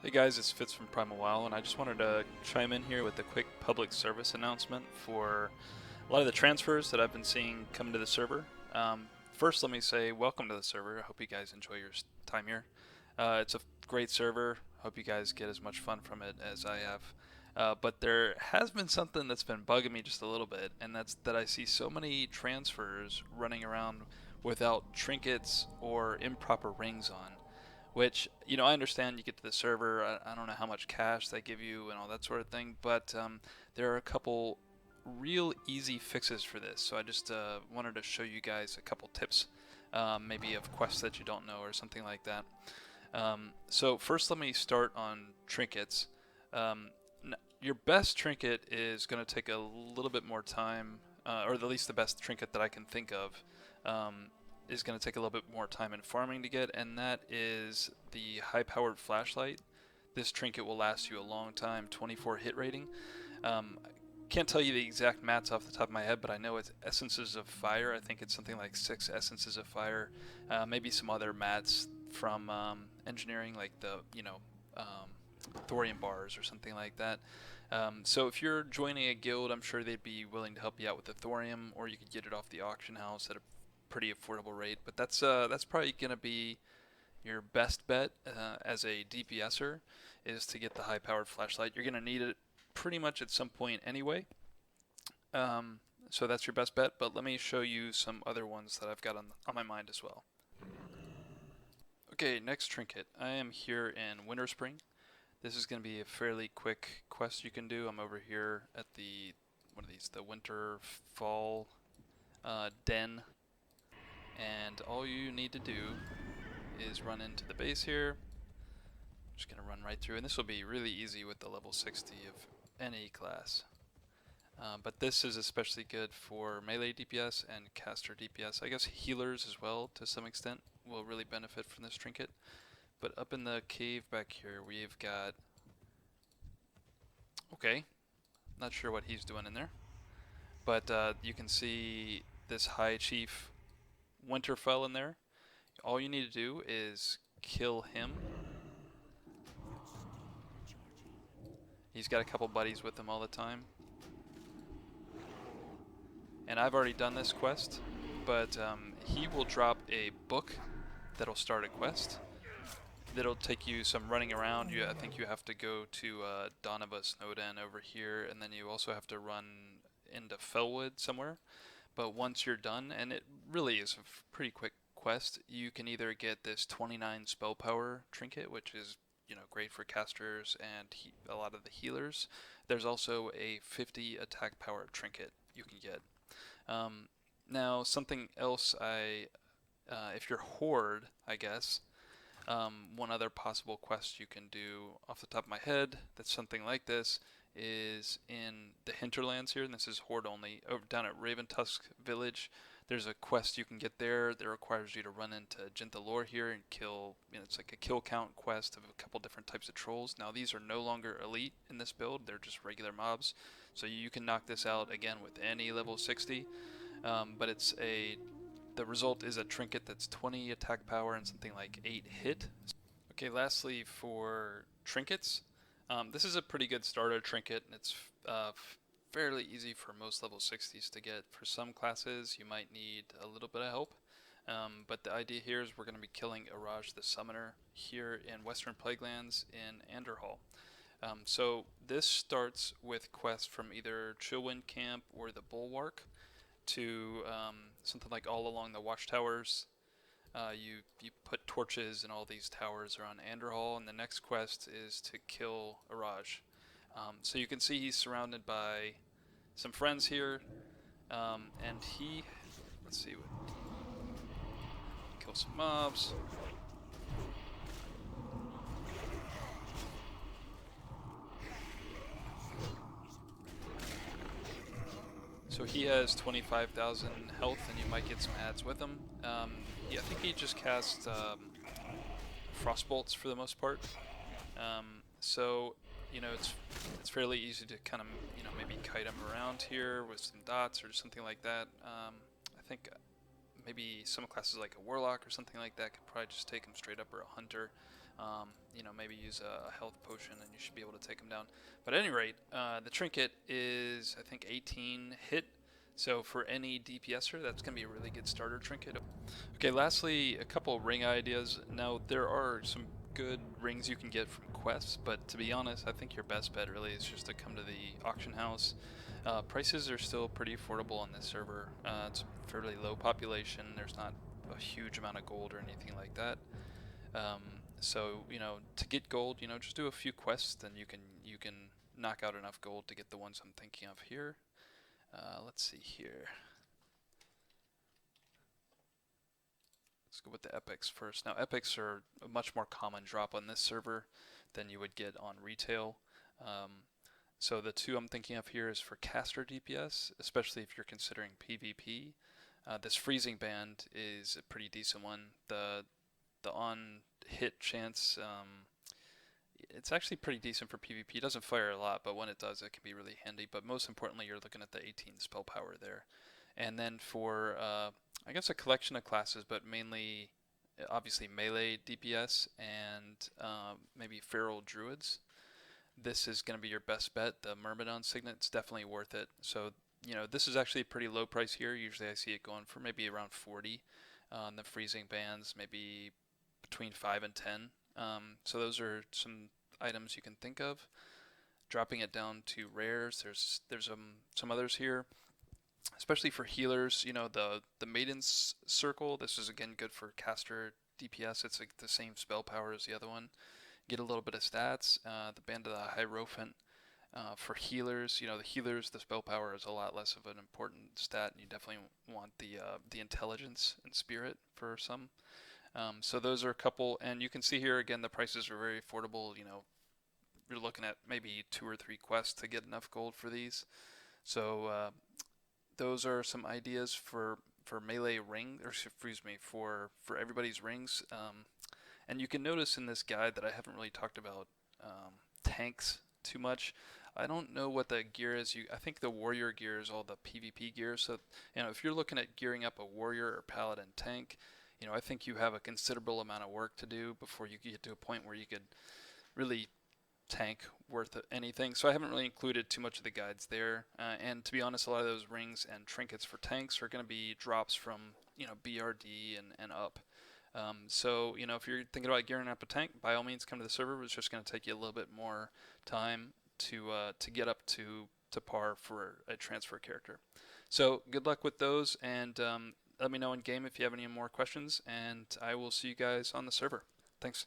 Hey guys, it's Fitz from Primal WoW, and I just wanted to chime in here with a quick public service announcement for a lot of the transfers that I've been seeing come to the server. First, let me say welcome to the server. I hope you guys enjoy your time here. It's a great server. Hope you guys get as much fun from it as I have. But there has been something that's been bugging me just a little bit, and that's that I see so many transfers running around without trinkets or improper rings on. Which, I understand you get to the server, I don't know how much cash they give you and all that sort of thing, but there are a couple real easy fixes for this. So I just wanted to show you guys a couple tips, maybe of quests that you don't know or something like that. So first, let me start on trinkets. Your best trinket is going to take a little bit more time, or at least the best trinket that I can think of. Is going to take a little bit more time in farming to get, and that is the high-powered flashlight. This trinket will last you a long time, 24 hit rating. Can't tell you the exact mats off the top of my head, but I know it's essences of fire. I think it's something like 6 essences of fire. Maybe some other mats from engineering, like the thorium bars or something like that. So if you're joining a guild, I'm sure they'd be willing to help you out with the thorium, or you could get it off the auction house at a pretty affordable rate. But that's probably going to be your best bet as a DPSer, is to get the high-powered flashlight. You're going to need it pretty much at some point anyway. So that's your best bet. But let me show you some other ones that I've got on my mind as well. Okay, next trinket. I am here in Winter Spring. This is going to be a fairly quick quest you can do. I'm over here at the the winter fall den. And all you need to do is run into the base here. I'm just going to run right through, and this will be really easy with the level 60 of any class. But this is especially good for melee DPS and caster DPS. I guess healers as well, to some extent, will really benefit from this trinket. But up in the cave back here, we've got... Okay, not sure what he's doing in there. But you can see this High Chief Winterfell in there. All you need to do is kill him. He's got a couple buddies with him all the time. And I've already done this quest, but he will drop a book that'll start a quest. That'll take you some running around. I think you have to go to Dawn of a Snowden over here, and then you also have to run into Fellwood somewhere. But once you're done, and it really is a pretty quick quest, you can either get this 29 spell power trinket, which is great for casters and a lot of the healers. There's also a 50 attack power trinket you can get. Now something else, if you're Horde, I guess, one other possible quest you can do off the top of my head that's something like this is in the hinterlands here, and this is Horde only, over down at Raventusk Village. There's a quest you can get there that requires you to run into Jintalor here and kill, it's like a kill count quest of a couple different types of trolls. Now these are no longer elite in this build, they're just regular mobs. So you can knock this out again with any level 60, but the result is a trinket that's 20 attack power and something like 8 hit. Okay, lastly for trinkets, this is a pretty good starter trinket, and it's fairly easy for most level 60s to get. For some classes, you might need a little bit of help, but the idea here is we're going to be killing Iraj the Summoner here in Western Plaguelands in Anderhall. So this starts with quests from either Chillwind Camp or the Bulwark to something like all along the watchtowers. You put torches in all these towers around Anderhall, and the next quest is to kill Iraj. So you can see he's surrounded by some friends here, and let's see, kill some mobs. So he has 25,000 health, and you might get some ads with him. Yeah, I think he just casts frost bolts for the most part. So it's fairly easy to kind of maybe kite him around here with some dots or something like that. I think maybe some classes like a warlock or something like that could probably just take him straight up, or a hunter. Maybe use a health potion and you should be able to take him down. But at any rate, the trinket is, I think, 18 hit. So for any DPSer, that's going to be a really good starter trinket. Okay, lastly, a couple ring ideas. Now, there are some good rings you can get from quests, but to be honest, I think your best bet really is just to come to the auction house. Prices are still pretty affordable on this server. It's fairly low population. There's not a huge amount of gold or anything like that. So to get gold, just do a few quests, then you can knock out enough gold to get the ones I'm thinking of here. Let's see here. Let's go with the epics first. Now, epics are a much more common drop on this server than you would get on retail. So the two I'm thinking of here is for caster DPS, especially if you're considering PvP. This freezing band is a pretty decent one. The on hit chance, it's actually pretty decent for PvP. It doesn't fire a lot, but when it does, it can be really handy. But most importantly, you're looking at the 18 spell power there. And then for, I guess, a collection of classes, but mainly, obviously, melee DPS and maybe feral druids. This is going to be your best bet. The Myrmidon Signet's definitely worth it. So, this is actually a pretty low price here. Usually I see it going for maybe around 40. The freezing bands, maybe between 5 and 10. So those are some items you can think of. Dropping it down to rares, there's some others here, especially for healers. The Maiden's Circle. This is again good for caster DPS. It's like the same spell power as the other one. Get a little bit of stats. The Band of the Hierophant. For healers, the spell power is a lot less of an important stat, and you definitely want the intelligence and spirit for some. So those are a couple, and you can see here again the prices are very affordable. You're looking at maybe 2 or 3 quests to get enough gold for these. So those are some ideas for melee ring, or excuse me, for everybody's rings. And you can notice in this guide that I haven't really talked about tanks too much. I don't know what the gear is. I think the warrior gear is all the PvP gear. So if you're looking at gearing up a warrior or paladin tank, I think you have a considerable amount of work to do before you get to a point where you could really tank worth anything. So I haven't really included too much of the guides there. And to be honest, a lot of those rings and trinkets for tanks are going to be drops from BRD and up. So if you're thinking about gearing up a tank, by all means come to the server. It's just going to take you a little bit more time to get up to par for a transfer character. So good luck with those, and let me know in game if you have any more questions, and I will see you guys on the server. Thanks.